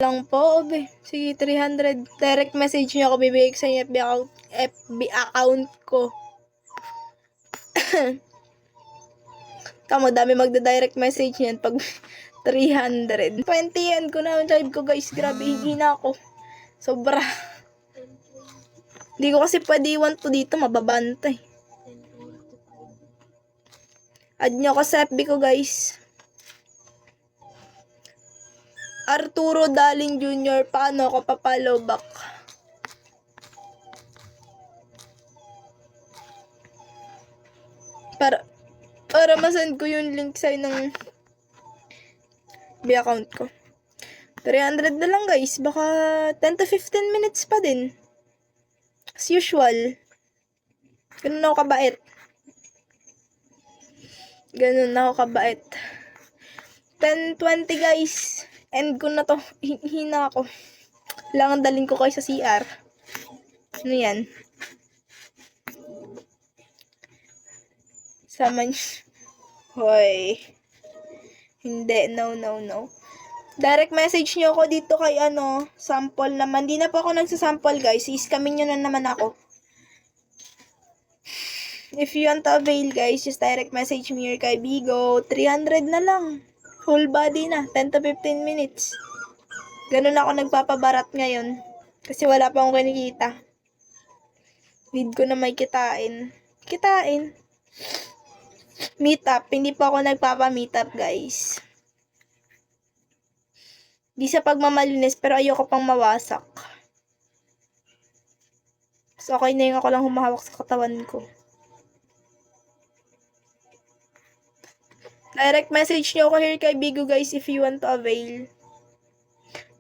lang po, obe. Sige, 300. Direct message niyo ako, bibigay ko sa inyo FB account ko. Tama, dami magda-direct message niyan pag 300. 20 yan ko na ang live ko, guys. Grabe, hihina ako. Sobra. Hindi ko kasi pwede iwan to dito, mababantay. Add nyo ako sa FB ko, guys. Arturo Daling Jr. Paano ako papalo back? Para masend ko yung link sa'yo ng FB account ko. 300 na lang, guys. Baka 10 to 15 minutes pa din. As usual. Ganun ako kabait. Ganun ako kabait. 10:20, guys. End ko na to. Hina ako. Kailangan dalhin ko kayo sa CR. Ano yan? Sama niyo. Hoy. Hindi. No. Direct message niyo ako dito kay sample naman. Di na po ako nagsasample, guys. I-scamin nyo na naman ako. If you want to avail, guys, just direct message me your kay Bigo. 300 na lang. Whole body na. 10 to 15 minutes. Ganun ako nagpapabarat ngayon. Kasi wala pa akong kinikita. Need ko na may kitain. Meet up. Hindi pa ako nagpapa-meet up, guys. Di sa pagmamalinis, pero ayoko pang mawasak. So, okay na yung ako lang humahawak sa katawan ko. Direct message nyo ako here kay Bigo, guys, if you want to avail.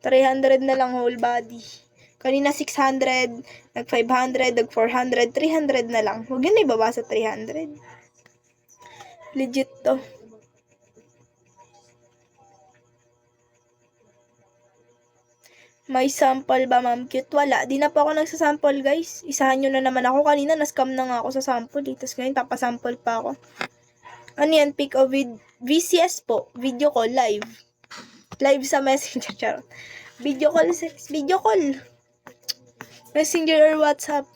300 na lang whole body. Kanina 600, nag 500, nag 400, 300 na lang. Huwag yun na ibaba sa 300. Legit to. May sample ba, ma'am? Cute? Wala. Di na po ako nagsasample, guys. Isahan nyo na naman ako. Kanina, na-scam na nga ako sa sample. Tapos ngayon, papasample pa ako. Ano yan? Pic of VCS po. Video call. Live. Live sa Messenger. Charot. Video call. Messenger or WhatsApp.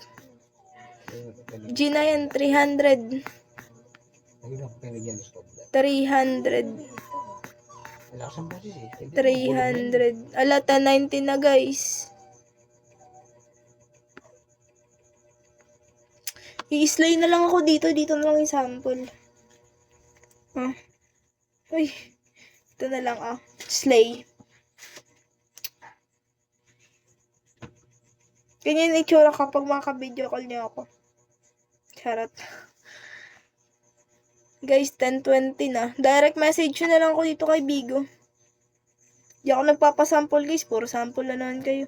Gina yan. 300. 300. Alata, 90 na, guys. I-slay na lang ako dito. Dito na lang yung sample. Uy. Ito na lang, Slay. Ganyan yung itsura kapag maka-video call niyo ako. Charot. Guys, 10:20 na. Direct message na lang ako dito kay Bigo. Di ako nagpapasample, guys. Puro sample na naman kayo.